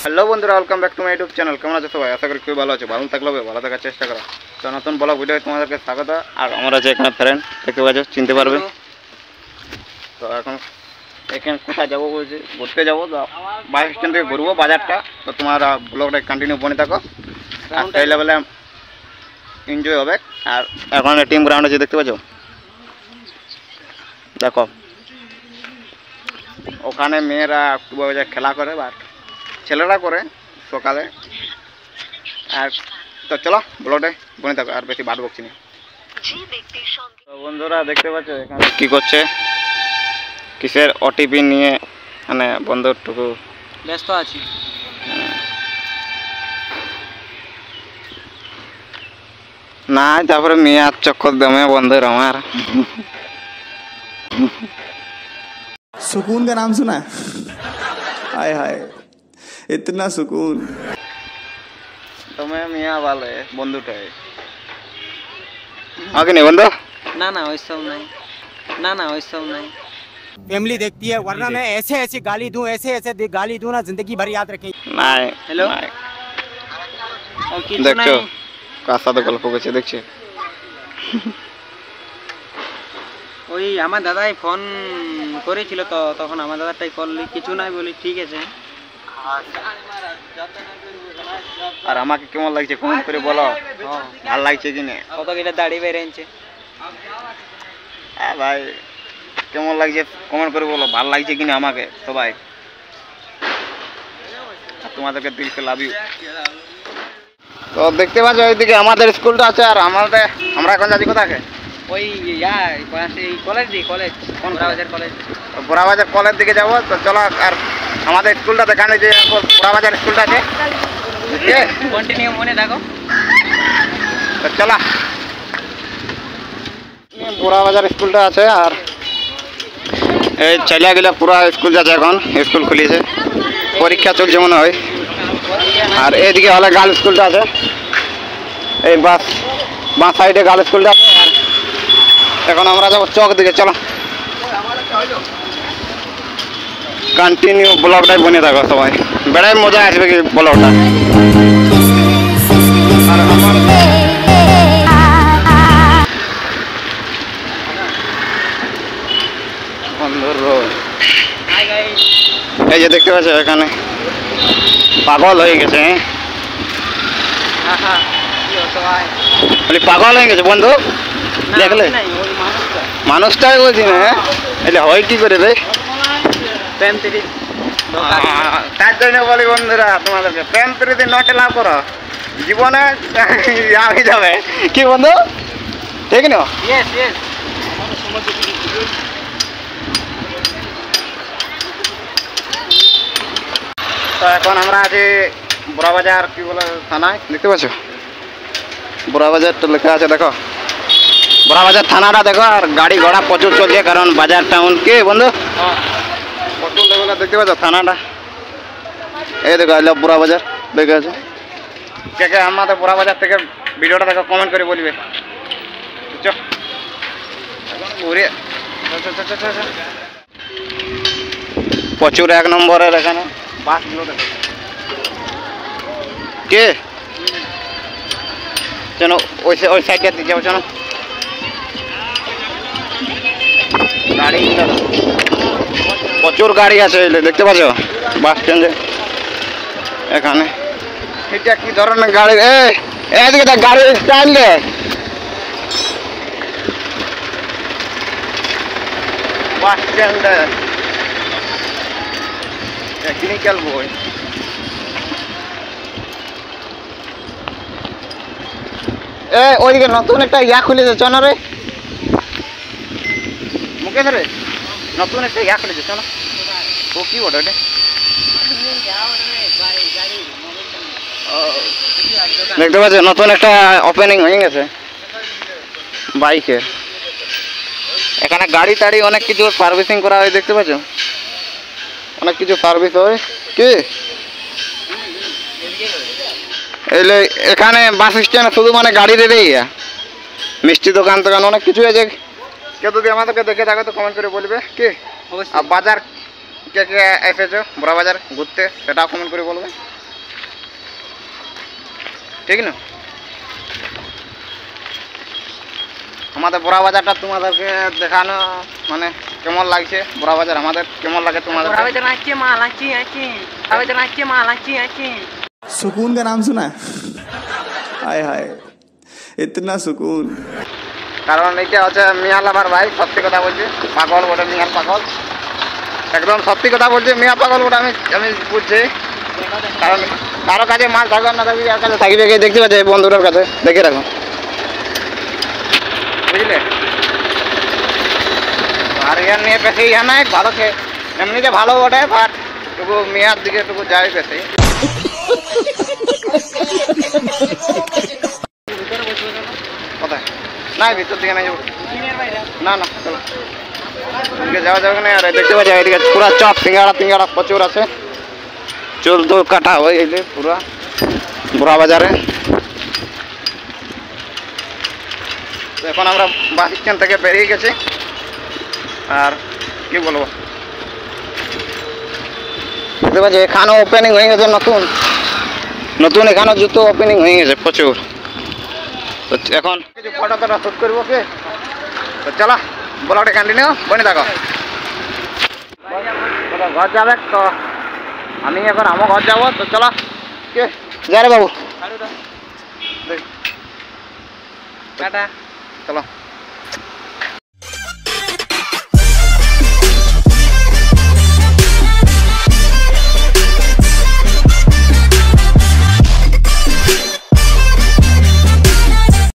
Hello বন্ধুরা, welcome back to my YouTube channel. কেমন আছো সবাই? আশা করি খুবই ভালো আছো। ভালো থাকলে ভালো থাকার চেষ্টা করো। তো নতুন ব্লগ ভিডিও তোমাদেরকে স্বাগত। আর আমরা যে এখানে ফ্রেন্ড দেখতে পাচ্ছ, চিনতে পারবে। তো এখন এখানে কোথায় যাবো বলছি, ঘুরতে যাবো। তো বাস স্ট্যান্ড থেকে ঘুরবো বাজারটা। তো তোমরা ব্লগটা কন্টিনিউ বনে থাকো, আর সেই লেভেলে এনজয় হবে। আর এখন টিম গ্রাউন্ড আছে, দেখতে পাচ্ছ। দেখো ওখানে মেয়েরা খেলা করে বা ছেলেরা করে সকালে। আর তো চলো ব্লগে বনে থাকো, আর বেশি বাদ বকছি না। তো বন্ধুরা দেখতে পাচ্ছ এখানে কি করছে, কিসের ওটিপি নিয়ে মানে বন্ধুটুকু ব্যস্ত আছি। না তারপরে মেয়ে আর চক্কর দমে বন্ধুর আমার। सुकून का नाम सुना है? हाय हाय इतना सुकून। तुम्हें मियाँ वाले बंधुटाই आगे नहीं बंधु ना ना ওইসব নাই, না না ওইসব নাই। फैमिली देखती है, वरना मैं ऐसे ऐसे गाली दूं, ऐसे ऐसे गाली दूं ना, जिंदगी भर याद रखें। নাই। হ্যালো কিছু দেখছো নাই। কার সাথে গল্প করছে দেখছো? ওই আমার দাদাই ফোন করেছিল, তো তখন আমার দাদাটাই করলি, কিছু নাই বলি ঠিক আছে। আর আমাকে কেমন লাগছে কমেন্ট করে বলো, ভালো লাগছে কি না। কত কিটা দাড়ি বেরিয়েছে। হ্যাঁ ভাই, কেমন লাগছে কমেন্ট করে বলো, ভালো লাগছে কি না আমাকে সবাই। তোমাদেরকে দিল সে লাভ ইউ। তো দেখতে পাচ্ছ ওইদিকে আমাদের স্কুলটা আছে, আর আমরা এখন যাচ্ছি কোথাকে? ওই এই college college Burrabazar college. Burrabazar college দিকে যাবো। তো চলো, আর আমাদের স্কুলটা দেখানে যে বোরাবাজার স্কুলটা আছে, কন্টিনিউ মনে থাকো। তো চলো বোরাবাজার স্কুলটা আছে। আর এই চালিয়া গেলে পুরো স্কুল যাচ্ছে, এখন স্কুল খুলিয়েছে, পরীক্ষা চলছে মনে হয়। আর এইদিকে হলে গার্লস স্কুলটা আছে, এই বাস সাইডে গার্লস স্কুলটা আছে। আর এখন আমরা যাবো চক দিকে। চলো কন্টিনিউ ব্লগটাই বনে থাকো সবাই, বেড়াই মজা আসবে কি ব্লগটা। আর আমার বন্ধুর এই যে দেখতে পাচ্ছ এখানে পাগল হয়ে গেছে। পাগল হয়ে গেছে বন্ধু, দেখলে মানুষটাই বলছি না, এটা হয় কি করে রে। তার জন্য বলি বন্ধুরা তোমাদেরকে, প্রেম প্রীতি নট লাভ করো, জীবনে আমি যাবে কি বন্ধু, ঠিক না? তো এখন আমরা আছি বোরাবাজার কি বলে থানায়, দেখতে পাচ্ছ বোরাবাজারটা লেখা আছে, দেখো বোরাবাজার থানাটা দেখো। আর গাড়ি ঘোড়া প্রচুর চলছে, কারণ বাজার টাউন কি বন্ধু প্রচুর লেভেলে দেখতে পাচ্ছ থানাটা। এই দেখো আই লাভ বোরাবাজার দেখে আছে। কে কে আমাদের বোরাবাজার থেকে ভিডিওটা দেখো কমেন্ট করে বলবে। ঘুরে প্রচুর 1 নম্বরের এখানে বাসগুলো দেখো। কে যেন ওই সাইডে দিয়ে যাও, চলো গাড়ি প্রচুর গাড়ি আছে দেখতে পাচ্ছ বাস স্ট্যান্ডে। এখানে এটা কি ধরনের গাড়ি, এদিকে দেখ গাড়ির স্টাইল রে। বাস স্ট্যান্ডে টেকনিক্যাল বই। ওইদিকে নতুন একটা খুলেছে, চলো রে মুকেশ রে, নতুন একটা খুলেছে, চলো। ও কি ওটা দেখতে পাচ্ছ, নতুন একটা ওপেনিং হয়ে গেছে বাইকের। এখানে গাড়ি টাড়ি অনেক কিছু সার্ভিসিং করা হয়, দেখতে পাচ্ছ অনেক কিছু সার্ভিস হয়। কি এখানে বাস স্ট্যান্ড শুধু মানে গাড়ি রেডেই, মিষ্টি দোকান টোকান অনেক কিছু আছে। কেউ যদি আমাদেরকে দেখে থাকো তো কমেন্ট করে বলবে কি। আর বাজার কে কে এসেছো বড়া বাজার ঘুরতে সেটাও কমেন্ট করে বলবে, ঠিক না? আমাদের বড়া বাজারটা তোমাদেরকে দেখানো মানে কেমন লাগছে, বড়া বাজার আমাদের কেমন লাগে তোমাদের? सुकून का नाम सुना है? हाय हाय इतना सुकून। কারণ এইটা হচ্ছে মিয়া লাভার ভাই, সত্যি কথা বলছি, পাগল ওটা মিয়ার পাগল, একদম সত্যি কথা বলছি, মিয়া পাগল ওটা আমি বুঝছি। কারণ কারো কাছে মাল থাকবে না থাকবে, যার কাছে থাকবে গিয়ে দেখতে পাচ্ছে বন্ধুটার কাছে দেখে রাখো, বুঝলে? আর ইয়ার নিয়ে বেশি ইয়া নাই, ভালো খেয়ে এমনিতে ভালো ওঠে, বাট টুকু মিয়ার দিকে টুকু যায় বেশি। কোথায়? না ভিতর দিকে না যাবো, না না চলো এদিকে যাওয়া যাবে না। আর দেখতে পাচ্ছি এদিকে পুরা চপ সিঙ্গাড়া প্রচুর আছে, চুল তো কাটা হয়ে গেছে পুরা বড়া বাজারে। তো এখন আমরা বাস স্ট্যান্ড থেকে বেরিয়ে গেছি, আর কি বলবো, দেখতে পাচ্ছি এখানেও ওপেনিং হয়ে গেছে, নতুন এখানেও জুতো ওপেনিং হয়ে গেছে প্রচুর। তো এখন কিছু ফটো তোরা শ্যুট করবো কি, তো চলো ব্লগটা কন্টিনিউ বনে থাকো। ঘর যাবে তো আমি এখন আমার ঘর যাবো, তো চলো কে যা রে বাবু টাটা। চলো।